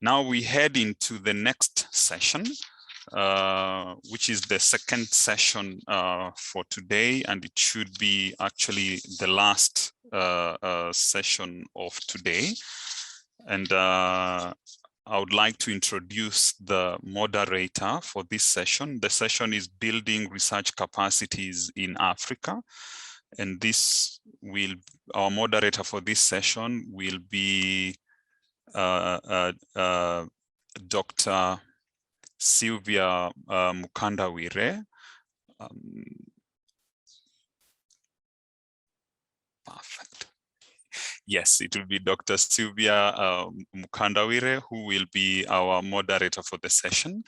Now we head into the next session, which is the second session for today, and it should be actually the last session of today. And I would like to introduce the moderator for this session. The session is Building Research Capacities in Africa. And our moderator for this session will be Dr. Sylvia Mkandawire. Perfect. Yes, it will be Dr. Sylvia Mkandawire who will be our moderator for the session.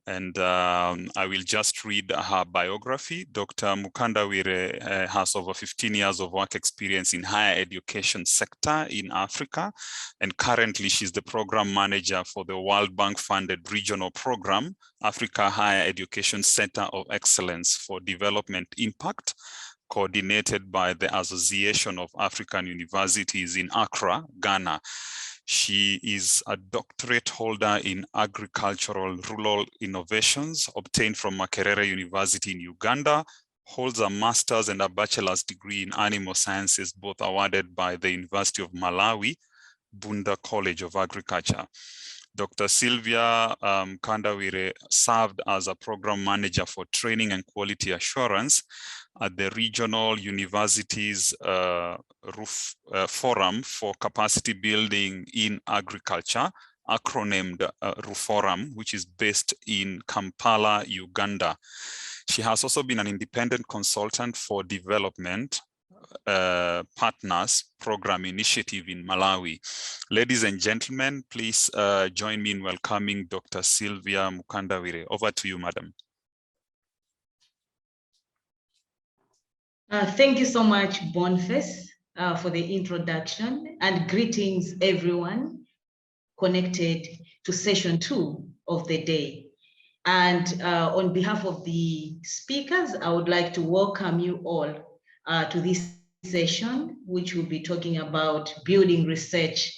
And I will just read her biography. Dr. Mkandawire has over 15 years of work experience in higher education sector in Africa. And currently she's the program manager for the World Bank funded regional program, Africa Higher Education Center of Excellence for Development Impact, coordinated by the Association of African Universities in Accra, Ghana. She is a doctorate holder in agricultural rural innovations, obtained from Makerere University in Uganda, holds a master's and a bachelor's degree in animal sciences, both awarded by the University of Malawi, Bunda College of Agriculture. Dr. Sylvia Mkandawire served as a program manager for training and quality assurance at the Regional Universities Forum for Capacity Building in Agriculture, acronymed RUFORUM, which is based in Kampala, Uganda. She has also been an independent consultant for development partners program initiative in Malawi. Ladies and gentlemen, please join me in welcoming Dr. Sylvia Mkandawire. Over to you, madam. Thank you so much, Boniface, for the introduction, and greetings everyone connected to session 2 of the day. And on behalf of the speakers, I would like to welcome you all to this session, which will be talking about building research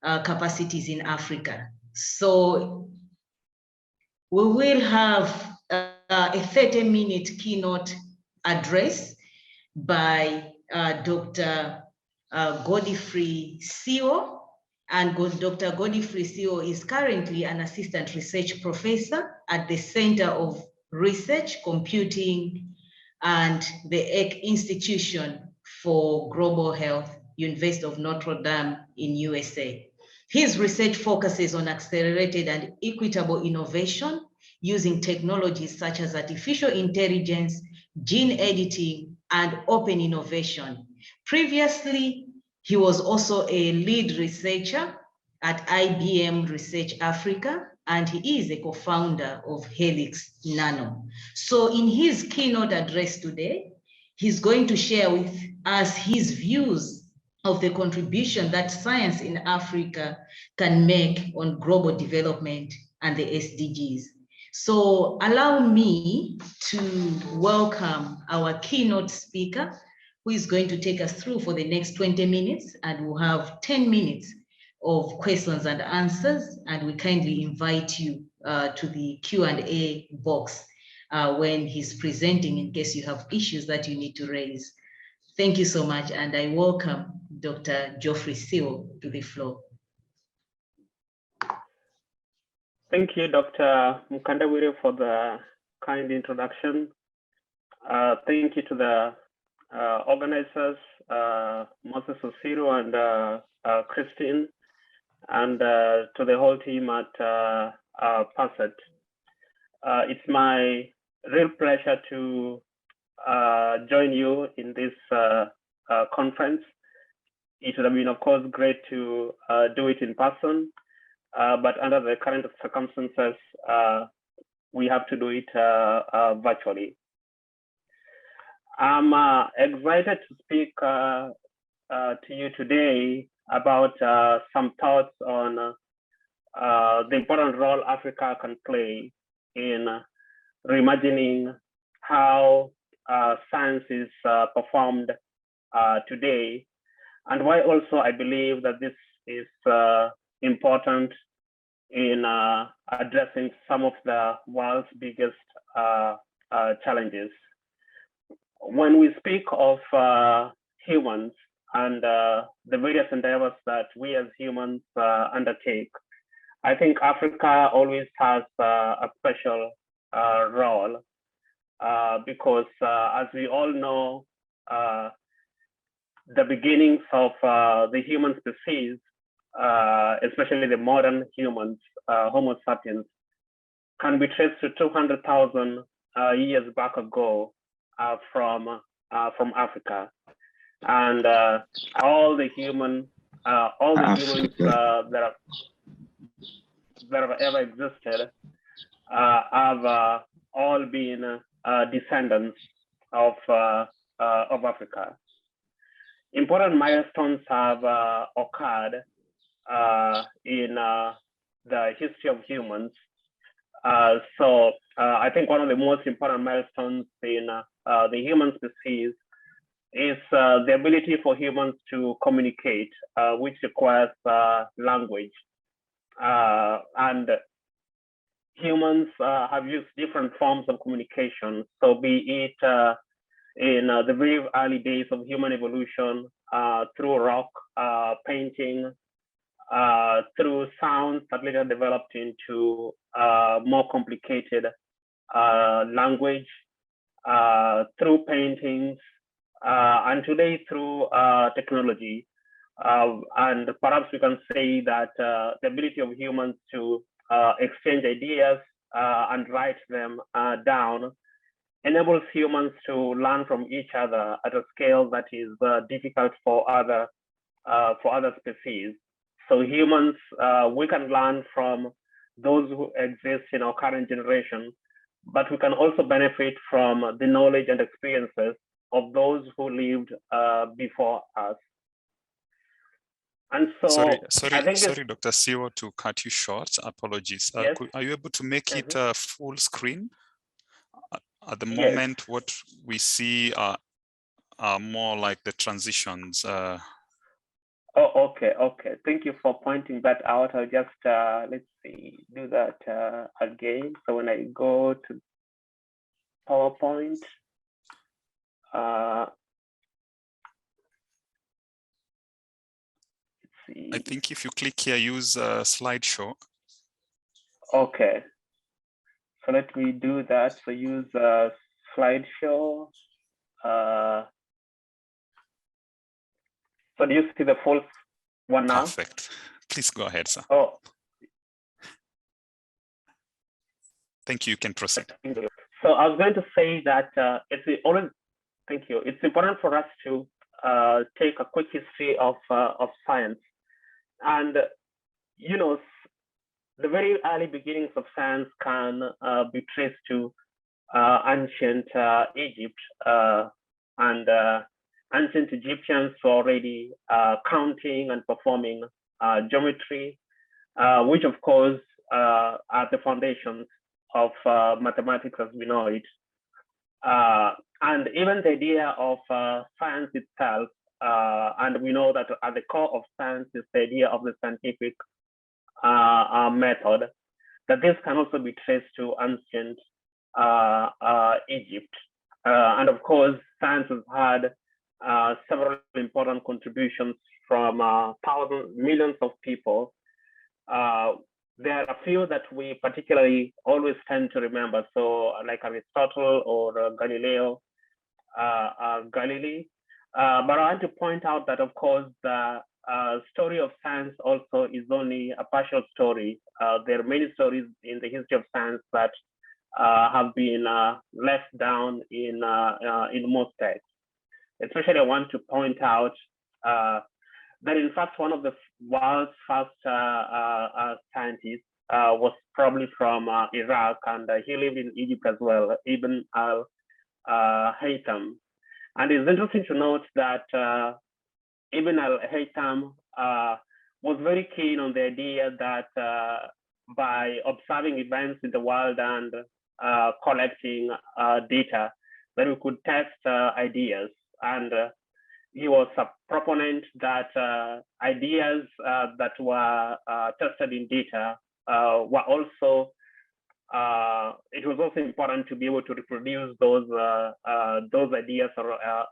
capacities in Africa. So we will have a 30-minute keynote address by Dr. Geoffrey Siwo. And Dr. Geoffrey Siwo is currently an assistant research professor at the Center of Research, Computing, and the Institution for Global Health, University of Notre in USA. His research focuses on accelerated and equitable innovation using technologies such as artificial intelligence, gene editing, and open innovation. Previously, he was also a lead researcher at IBM Research Africa, and he is a co-founder of Helix Nano. So in his keynote address today, he's going to share with us his views of the contribution that science in Africa can make on global development and the SDGs. So allow me to welcome our keynote speaker, who is going to take us through for the next 20 minutes, and we'll have 10 minutes of questions and answers, and we kindly invite you to the Q&A box when he's presenting in case you have issues that you need to raise. Thank you so much, and I welcome Dr. Geoffrey Siwo to the floor. Thank you, Dr. Mkandawire, for the kind introduction. Thank you to the organizers, Moses Osiro and Christine, and to the whole team at PASET. It's my real pleasure to join you in this conference. It would have been, of course, great to do it in person, but under the current circumstances, we have to do it virtually. I'm excited to speak to you today about some thoughts on the important role Africa can play in reimagining how science is performed today, and why also I believe that this is important in addressing some of the world's biggest challenges. When we speak of humans and the various endeavors that we as humans undertake, I think Africa always has a special role because as we all know, the beginnings of the human species, especially the modern humans, Homo sapiens, can be traced to 200,000 years back ago from Africa, and all the humans that have ever existed have all been descendants of Africa. Important milestones have occurred in the history of humans. So I think one of the most important milestones in the human species is the ability for humans to communicate, which requires language. And humans have used different forms of communication. So be it in the very early days of human evolution, through rock painting, through sounds that later developed into more complicated language, through paintings, and today through technology. And perhaps we can say that the ability of humans to exchange ideas and write them down enables humans to learn from each other at a scale that is difficult for other species. So humans, we can learn from those who exist in our current generation, but we can also benefit from the knowledge and experiences of those who lived before us. And so, sorry, Dr. Siwo, to cut you short. Apologies. Yes. Are you able to make it full screen? At the Yes. moment, what we see are more like the transitions. Oh, okay. Thank you for pointing that out. I'll just, let's see, do that again. So when I go to PowerPoint, let's see. I think if you click here, use slideshow. Okay. So let me do that. So use slideshow. So do you see the full one now? Perfect. Please go ahead, sir. Oh. Thank you. You can proceed. So I was going to say that thank you. It's important for us to take a quick history of science. And, you know, the very early beginnings of science can be traced to ancient Egypt, and ancient Egyptians were already counting and performing geometry, which of course are the foundations of mathematics as we know it. And even the idea of science itself, and we know that at the core of science is the idea of the scientific method, that this can also be traced to ancient Egypt. And of course, science has had several important contributions from thousands, millions of people. There are a few that we particularly always tend to remember. So like Aristotle or Galileo Galilei. But I want to point out that, of course, the story of science also is only a partial story. There are many stories in the history of science that have been left down in most texts. Especially, I want to point out that, in fact, one of the world's first scientists was probably from Iraq, and he lived in Egypt as well, Ibn al-Haytham. And it's interesting to note that Ibn al-Haytham was very keen on the idea that by observing events in the world and collecting data, that we could test ideas. And he was a proponent that ideas that were tested in data were also it was also important to be able to reproduce those ideas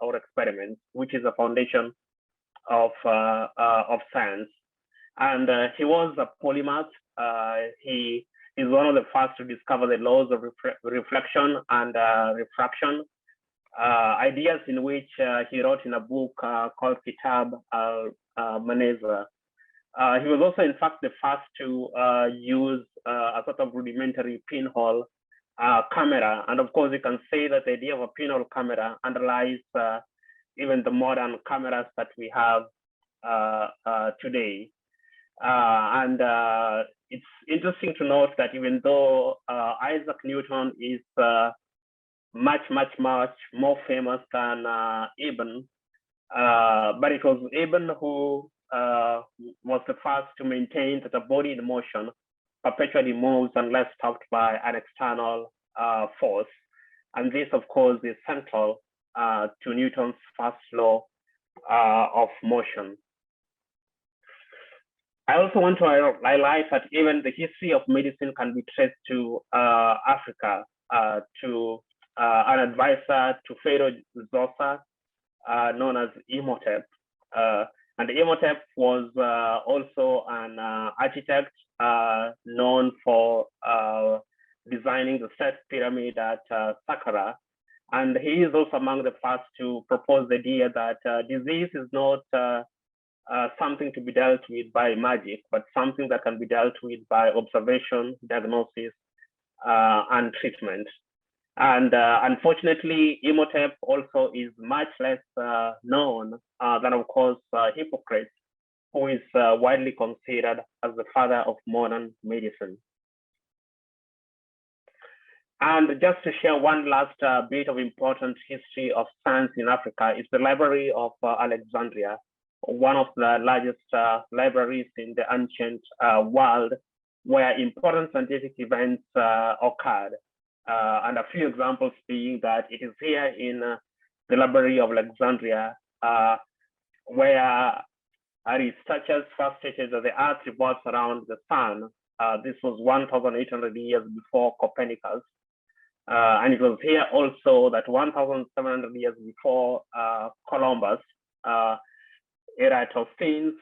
or experiments, which is the foundation of science. And he was a polymath. He is one of the first to discover the laws of reflection and refraction, ideas in which he wrote in a book called Kitab al-Maneza. He was also, in fact, the first to use a sort of rudimentary pinhole camera. And of course, you can say that the idea of a pinhole camera underlies even the modern cameras that we have today. And it's interesting to note that even though Isaac Newton is much more famous than Ibn, but it was Ibn who was the first to maintain that a body in motion perpetually moves unless stopped by an external force. And this, of course, is central to Newton's first law of motion. I also want to highlight that even the history of medicine can be traced to Africa, to an advisor to Pharaoh Zosa, known as Imhotep. And Imhotep was also an architect known for designing the Set Pyramid at Saqqara. And he is also among the first to propose the idea that disease is not something to be dealt with by magic, but something that can be dealt with by observation, diagnosis, and treatment. And unfortunately, Imhotep also is much less known than, of course, Hippocrates, who is widely considered as the father of modern medicine. And just to share one last bit of important history of science in Africa is the Library of Alexandria, one of the largest libraries in the ancient world, where important scientific events occurred. And a few examples being that it is here in the Library of Alexandria where researchers first stated that the Earth revolves around the sun. This was 1,800 years before Copernicus. And it was here also that 1,700 years before Columbus, Eratosthenes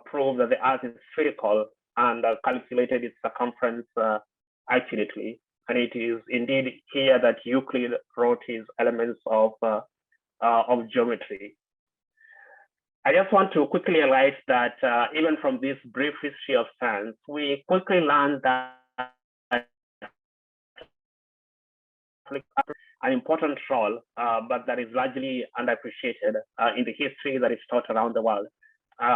proved that the Earth is spherical and calculated its circumference accurately. And it is indeed here that Euclid wrote his elements of geometry. I just want to quickly highlight that even from this brief history of science, we quickly learned that an important role, but that is largely underappreciated in the history that is taught around the world.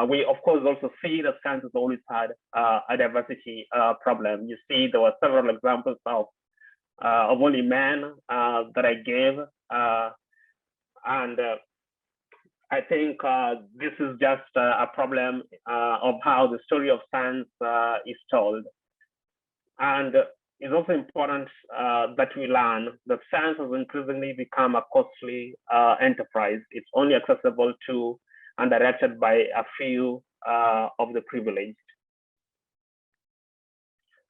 We, of course, also see that science has always had a diversity problem. You see, there were several examples of only men that I gave. And I think this is just a problem of how the story of science is told. And it's also important that we learn that science has increasingly become a costly enterprise. It's only accessible to and directed by a few of the privileged.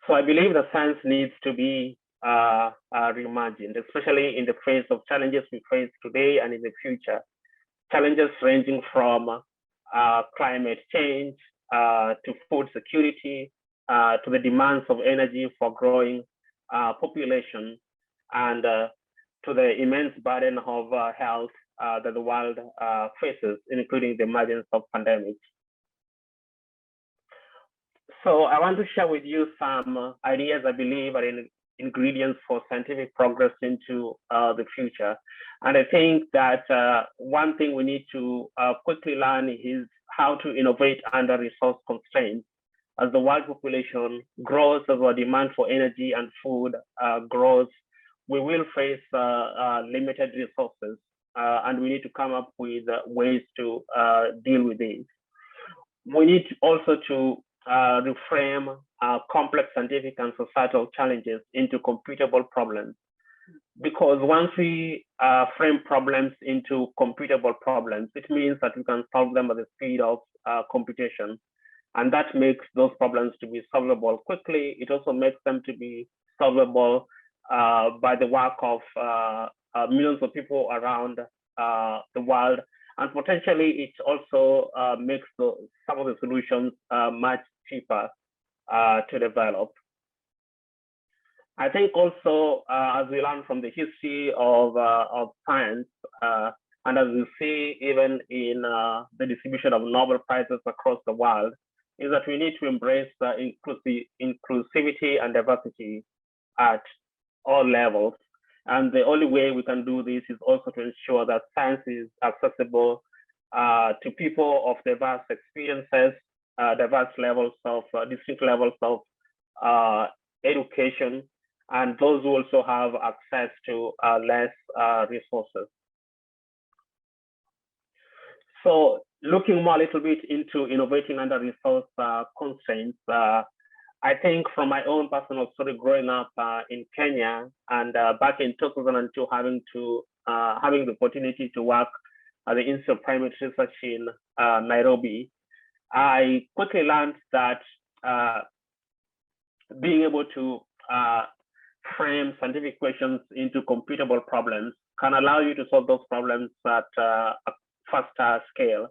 So I believe that science needs to be reimagined, especially in the face of challenges we face today and in the future. Challenges ranging from climate change to food security, to the demands of energy for growing population, and to the immense burden of health that the world faces, including the emergence of pandemics. So I want to share with you some ideas I believe are ingredients for scientific progress into the future. And I think that one thing we need to quickly learn is how to innovate under resource constraints. As the world population grows, as our demand for energy and food grows, we will face limited resources, and we need to come up with ways to deal with these. We need also to reframe complex scientific and societal challenges into computable problems. Because once we frame problems into computable problems, it means that we can solve them at the speed of computation. And that makes those problems to be solvable quickly. It also makes them to be solvable by the work of millions of people around the world. And potentially, it also makes some of the solutions much cheaper to develop. I think also, as we learn from the history of science, and as we see even in the distribution of Nobel Prizes across the world, is that we need to embrace inclusivity and diversity at all levels. And the only way we can do this is also to ensure that science is accessible to people of diverse experiences, diverse levels of, distinct levels of education, and those who also have access to less resources. So looking more a little bit into innovating under resource constraints, I think from my own personal story growing up in Kenya and back in 2002 having the opportunity to work at the Institute of Primate Research in Nairobi, I quickly learned that being able to frame scientific questions into computable problems can allow you to solve those problems at a faster scale.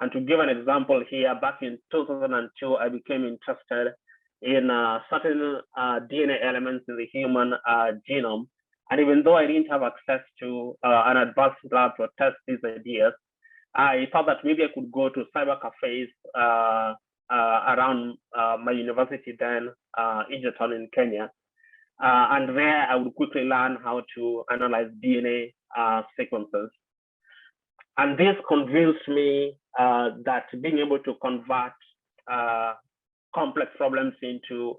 And to give an example here, back in 2002, I became interested in certain DNA elements in the human genome. And even though I didn't have access to an advanced lab to test these ideas, I thought that maybe I could go to cyber cafes around my university then, Egerton in Kenya. And there I would quickly learn how to analyze DNA sequences. And this convinced me that being able to convert complex problems into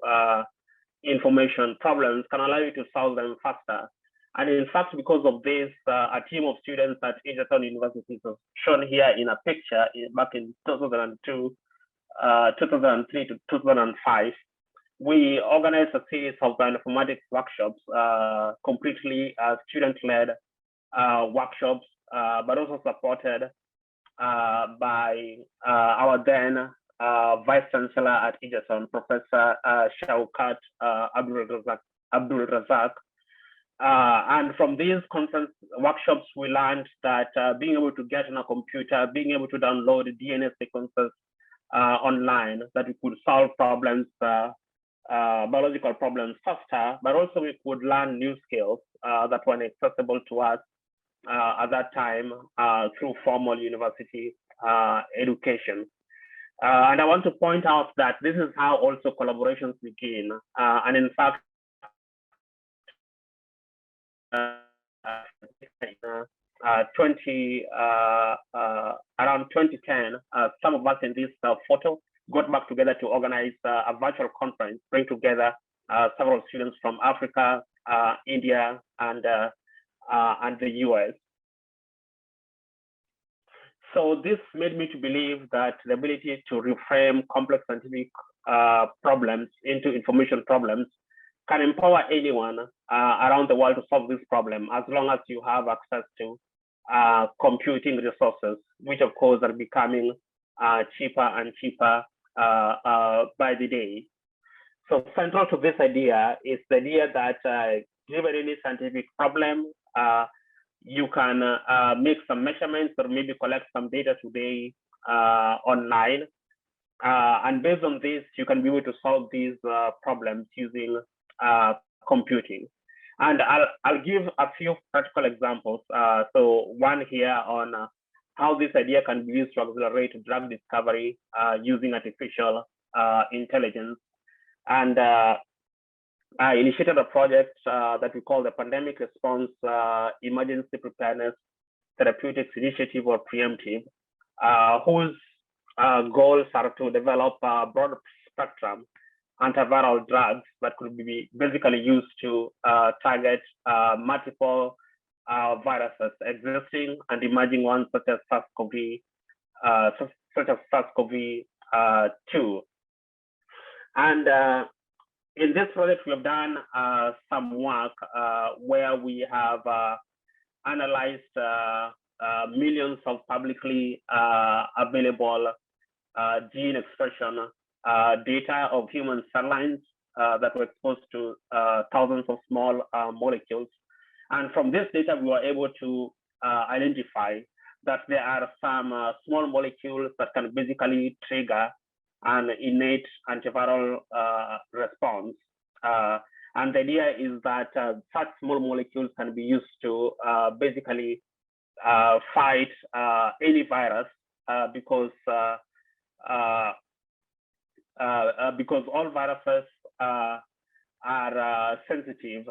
information problems can allow you to solve them faster. And in fact, because of this, a team of students at Egerton University is shown here in a picture back in 2002, 2003 to 2005. We organized a series of bioinformatics workshops, completely student-led workshops, but also supported by our then Vice Chancellor at Egerton, Professor Shaukat Abdul Razak. And from these conference workshops, we learned that being able to get on a computer, being able to download DNA sequences online, that we could solve problems, biological problems faster, but also we could learn new skills that were accessible to us at that time through formal university education. And I want to point out that this is how also collaborations begin. And in fact, around 2010, some of us in this photo got back together to organize a virtual conference, bring together several students from Africa, India, and the US. So this made me to believe that the ability to reframe complex scientific problems into information problems can empower anyone around the world to solve this problem, as long as you have access to computing resources, which of course are becoming cheaper and cheaper by the day. So central to this idea is the idea that given any scientific problem, you can make some measurements or maybe collect some data today online. And based on this, you can be able to solve these problems using computing. And I'll give a few practical examples. So one here on how this idea can be used to accelerate drug discovery using artificial intelligence. And I initiated a project that we call the Pandemic Response Emergency Preparedness Therapeutics Initiative, or Preemptive, whose goals are to develop a broad spectrum antiviral drugs that could be basically used to target multiple viruses, existing and emerging ones such as SARS-CoV-2. And in this project, we have done some work where we have analyzed millions of publicly available gene expression data of human cell lines that were exposed to thousands of small molecules. And from this data, we were able to identify that there are some small molecules that can basically trigger an innate antiviral response. And the idea is that such small molecules can be used to basically fight any virus because all viruses are sensitive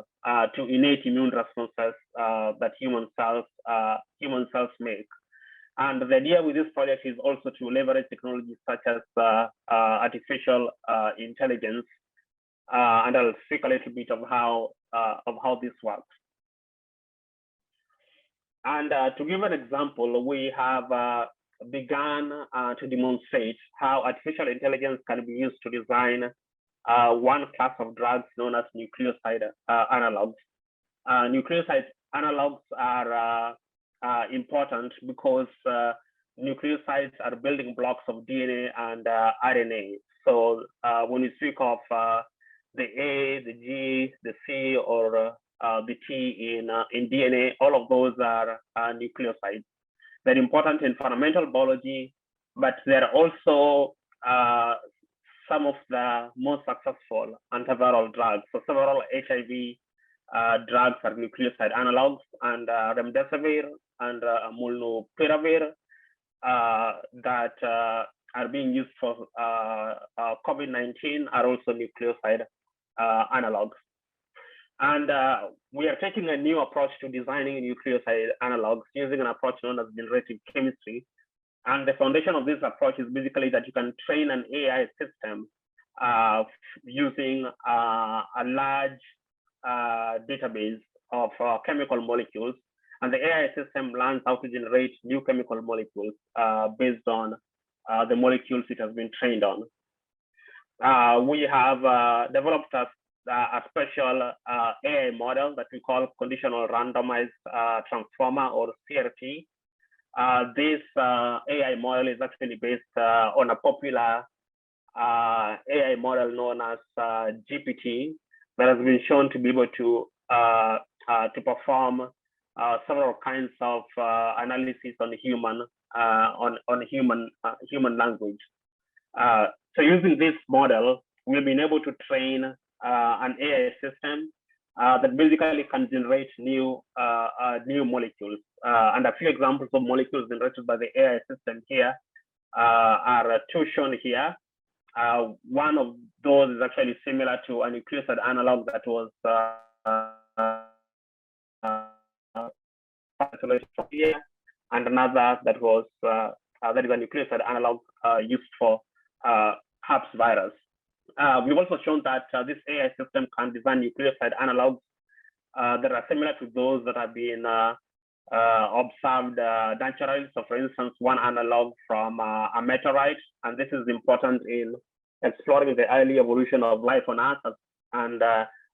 to innate immune responses that human cells make. And the idea with this project is also to leverage technologies such as artificial intelligence, and I'll speak a little bit of how this works. And to give an example, we have begun to demonstrate how artificial intelligence can be used to design one class of drugs known as nucleoside analogs. Nucleoside analogs are important because nucleosides are building blocks of DNA and RNA. So when we speak of the A, the G, the C, or the T in DNA, all of those are nucleosides. They're important in fundamental biology, but they're also some of the most successful antiviral drugs. So several HIV drugs are nucleoside analogs, and remdesivir and molnupiravir that are being used for COVID-19 are also nucleoside analogs. And we are taking a new approach to designing nucleoside analogs using an approach known as generative chemistry. And the foundation of this approach is basically that you can train an AI system using a large database of chemical molecules. And the AI system learns how to generate new chemical molecules based on the molecules it has been trained on. We have developed a special AI model that we call conditional randomized transformer, or CRT. This AI model is actually based on a popular AI model known as GPT that has been shown to be able to perform several kinds of analysis on human language. So using this model, we've been able to train an AI system that basically can generate new molecules. And a few examples of molecules generated by the AI system here are two shown here. One of those is actually similar to a nucleoside analog that was here, and another that was that is a nucleoside analog used for herpes virus. We've also shown that this AI system can design nucleoside analogs that are similar to those that have been observed naturally. So for instance, one analog from a meteorite, and this is important in exploring the early evolution of life on Earth, and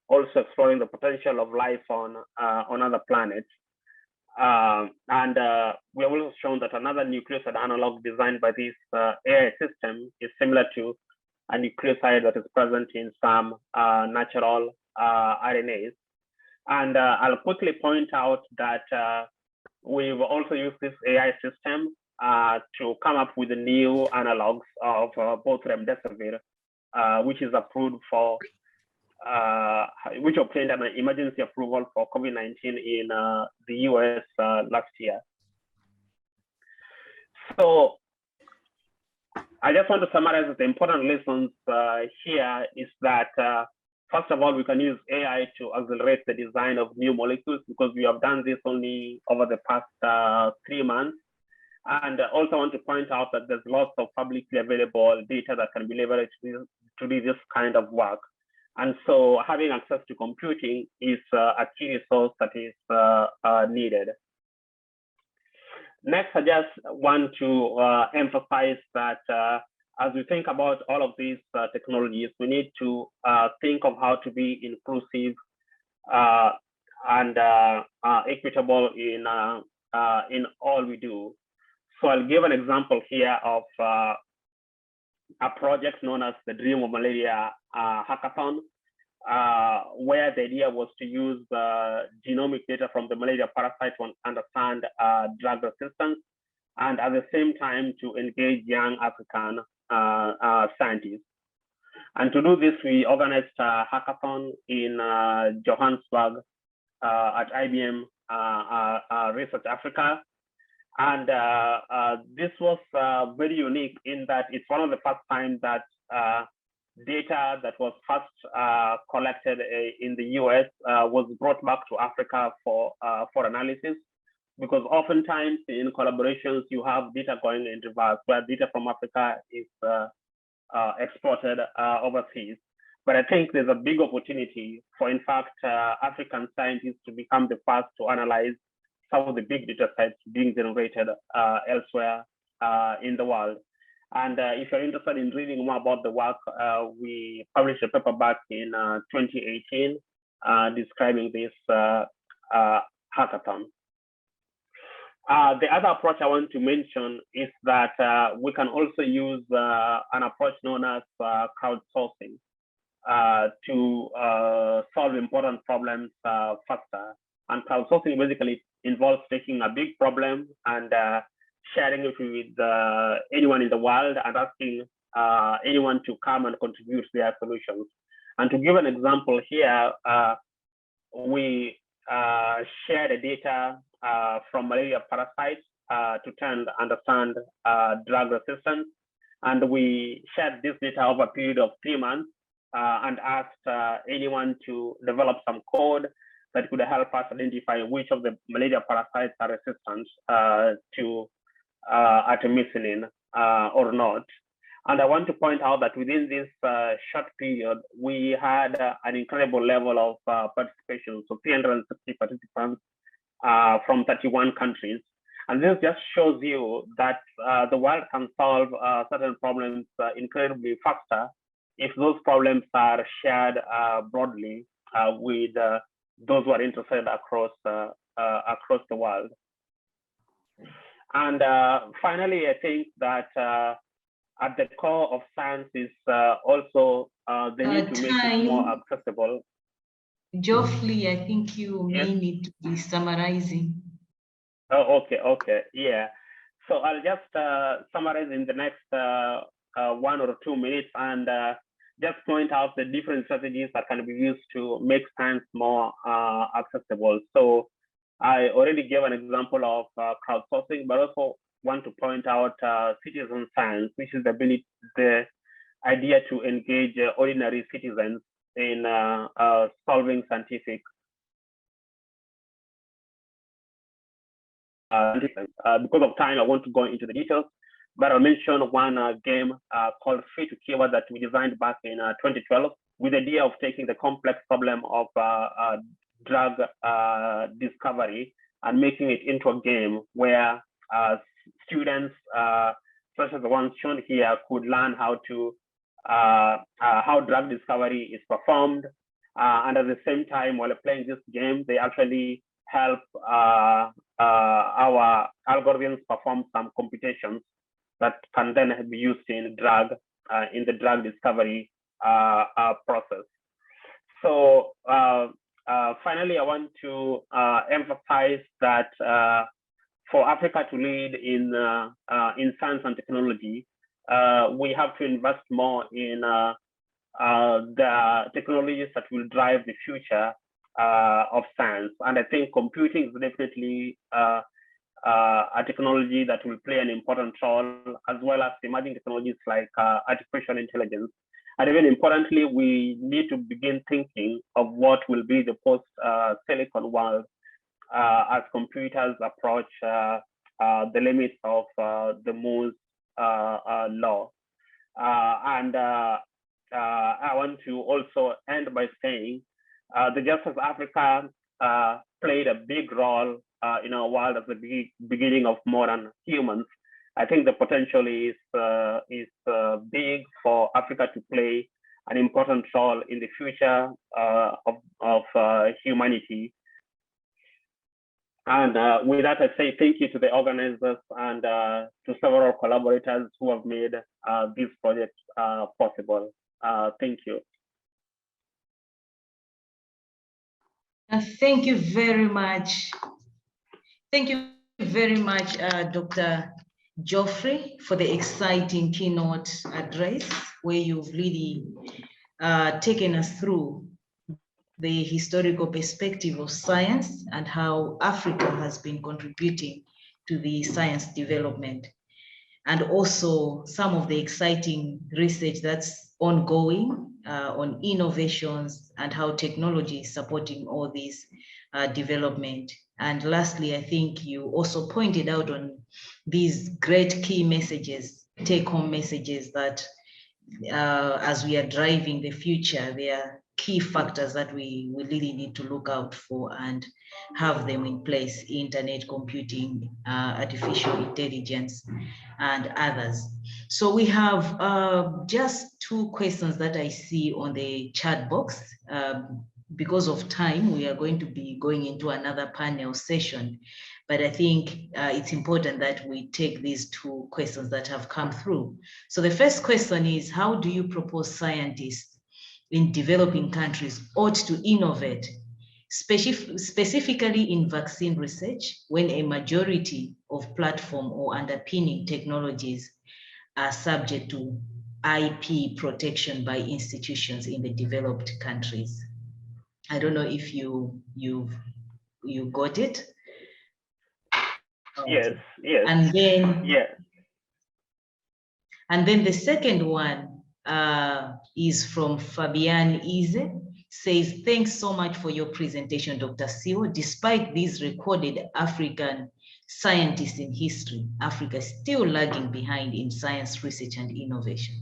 also exploring the potential of life on other planets. And we have also shown that another nucleoside analog designed by this AI system is similar to a nucleoside that is present in some natural RNAs. And I'll quickly point out that we've also used this AI system to come up with the new analogs of both remdesivir, which is approved for, which obtained an emergency approval for COVID-19 in the US last year. So I just want to summarize that the important lessons here is that, first of all, we can use AI to accelerate the design of new molecules because we have done this only over the past 3 months. And also want to point out that there's lots of publicly available data that can be leveraged to do this kind of work. And so having access to computing is a key resource that is needed. Next, I just want to emphasize that as we think about all of these technologies, we need to think of how to be inclusive and equitable in all we do. So I'll give an example here of a project known as the Dream of Malaria Hackathon, where the idea was to use genomic data from the malaria parasite to understand drug resistance, and at the same time to engage young African scientists. And to do this, we organized a hackathon in Johannesburg at IBM Research Africa. And this was very unique in that it's one of the first times that data that was first collected in the US was brought back to Africa for analysis, because oftentimes in collaborations you have data going in reverse, where data from Africa is exported overseas. But I think there's a big opportunity for, in fact, African scientists to become the first to analyze some of the big data sets being generated elsewhere in the world. And if you're interested in reading more about the work, we published a paper back in 2018 describing this hackathon. The other approach I want to mention is that we can also use an approach known as crowdsourcing to solve important problems faster. And crowdsourcing basically involves taking a big problem and sharing it with anyone in the world and asking anyone to come and contribute their solutions. And to give an example here, we shared the data from malaria parasites to try and understand drug resistance. And we shared this data over a period of 3 months and asked anyone to develop some code that could help us identify which of the malaria parasites are resistant to artemisinin or not. And I want to point out that within this short period, we had an incredible level of participation, so 360 participants from 31 countries. And this just shows you that the world can solve certain problems incredibly faster if those problems are shared broadly with those who are interested across the world. And finally, I think that at the core of science is also the need to make it more accessible. Geoffrey, I think you may need to be summarizing. Oh, okay, yeah. So I'll just summarize in the next 1 or 2 minutes and just point out the different strategies that can be used to make science more accessible. So I already gave an example of crowdsourcing, but also want to point out citizen science, which is the idea to engage ordinary citizens in solving scientific because of time, I won't go into the details, but I'll mention one game called Free to Keyword that we designed back in 2012 with the idea of taking the complex problem of drug discovery and making it into a game where students, such as the ones shown here, could learn how drug discovery is performed. And at the same time, while playing this game, they actually help our algorithms perform some computations that can then be used in the drug discovery process. So finally, I want to emphasize that for Africa to lead in science and technology, we have to invest more in the technologies that will drive the future of science. And I think computing is definitely a technology that will play an important role, as well as emerging technologies like artificial intelligence. And even importantly, we need to begin thinking of what will be the post-Silicon world as computers approach the limits of the Moore's law. And I want to also end by saying that just as Africa played a big role in our world at the beginning of modern humans, I think the potential is big for Africa to play an important role in the future of humanity. And with that, I say thank you to the organizers and to several collaborators who have made this project possible. Thank you. Thank you very much. Thank you very much, Dr. Geoffrey, for the exciting keynote address, where you've really taken us through the historical perspective of science and how Africa has been contributing to the science development, and also some of the exciting research that's ongoing on innovations and how technology is supporting all these development. And lastly, I think you also pointed out on these great key messages, take-home messages that as we are driving the future, there are key factors that we really need to look out for and have them in place: internet, computing, artificial intelligence, and others. So we have just 2 questions that I see on the chat box. Because of time, we are going to be going into another panel session, but I think it's important that we take these 2 questions that have come through. So the first question is, how do you propose scientists in developing countries ought to innovate, specifically in vaccine research, when a majority of platform or underpinning technologies are subject to IP protection by institutions in the developed countries? I don't know if you got it. Yes, yes. And then, yeah. And then the second one is from Fabian Ize, says, thanks so much for your presentation, Dr. Siwo. Despite these recorded African scientists in history, Africa is still lagging behind in science research and innovation.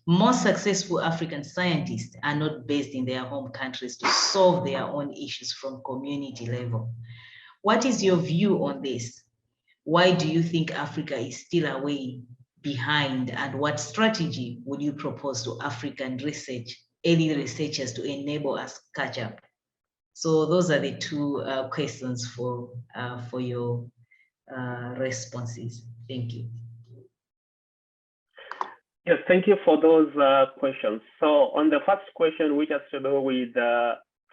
Most successful African scientists are not based in their home countries to solve their own issues from community level. What is your view on this? Why do you think Africa is still away behind, and what strategy would you propose to African early researchers to enable us catch up? So those are the 2 questions for your responses. Thank you. Yes, thank you for those questions. So on the first question, which has to do with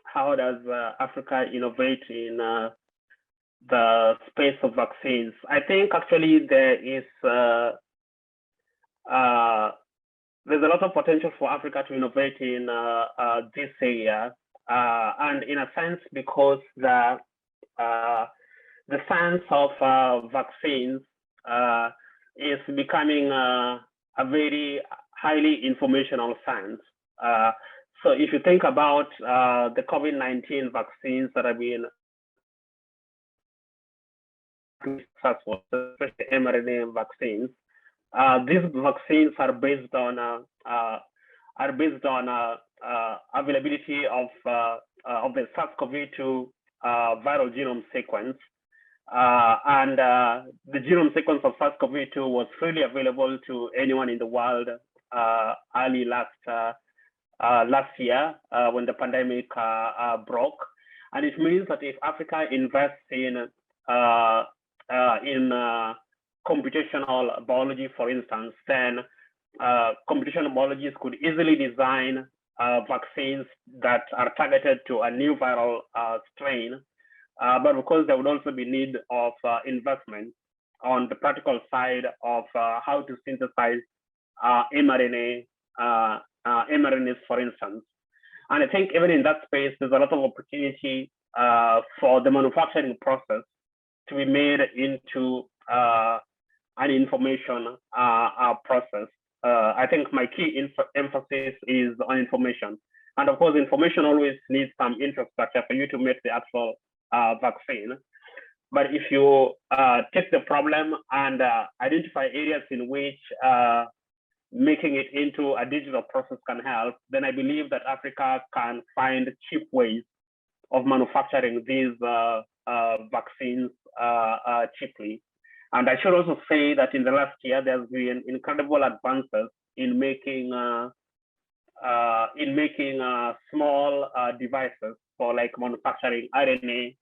how does Africa innovate in the space of vaccines, I think actually there's a lot of potential for Africa to innovate in this area, and in a sense because the science of vaccines is becoming a very highly informational science. So if you think about the COVID-19 vaccines that have been successful, especially mRNA vaccines, these vaccines are based on availability of the SARS-CoV-2 viral genome sequence. And the genome sequence of SARS-CoV-2 was freely available to anyone in the world early last year when the pandemic broke. And it means that if Africa invests in computational biology, for instance, then computational biologists could easily design vaccines that are targeted to a new viral strain. But because there would also be need of investment on the practical side of how to synthesize mRNAs, for instance. And I think even in that space, there's a lot of opportunity for the manufacturing process to be made into an information process. I think my key emphasis is on information. And of course, information always needs some infrastructure for you to make the actual vaccine. But if you take the problem and identify areas in which making it into a digital process can help, then I believe that Africa can find cheap ways of manufacturing these vaccines cheaply. And I should also say that in the last year, there's been incredible advances in making small devices for like manufacturing RNA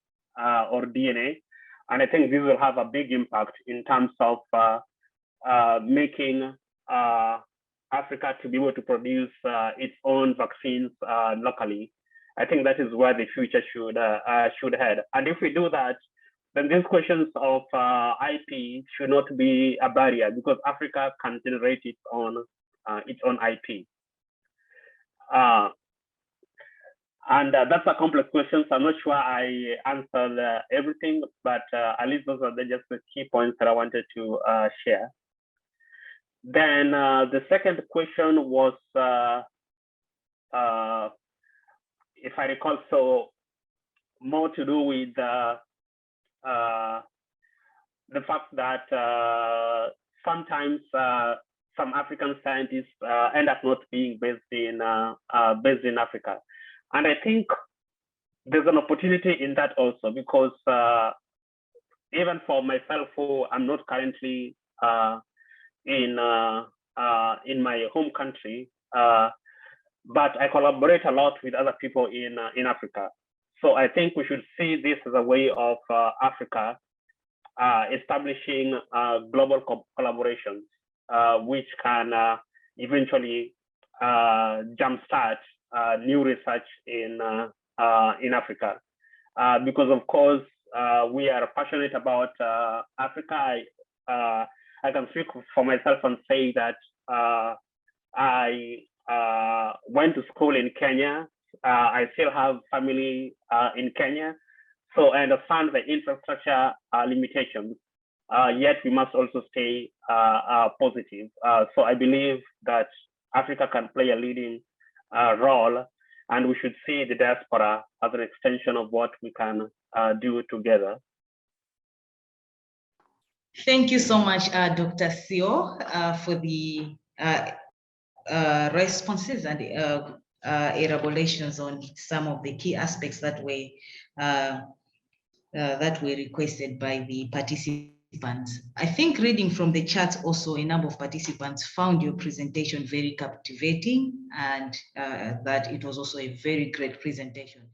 or DNA. And I think this will have a big impact in terms of making Africa to be able to produce its own vaccines locally. I think that is where the future should head. And if we do that, then these questions of IP should not be a barrier, because Africa can generate its own IP. And that's a complex question, so I'm not sure I answered everything, but at least those are just the key points that I wanted to share. Then the second question was, if I recall, so more to do with the fact that sometimes some African scientists end up not being based in Africa. And I think there's an opportunity in that also, because even for myself, who I'm not currently in my home country, but I collaborate a lot with other people in Africa. So I think we should see this as a way of Africa establishing global collaborations, which can eventually jumpstart new research in Africa, because of course we are passionate about Africa. I can speak for myself and say that I went to school in Kenya. I still have family in Kenya, so I understand the infrastructure limitations. Yet we must also stay positive. So I believe that Africa can play a leading role, and we should see the diaspora as an extension of what we can do together. Thank you so much, Dr. Siwo, for the responses and elaborations on some of the key aspects that were requested by the participants. I think reading from the charts also, a number of participants found your presentation very captivating, and that it was also a very great presentation.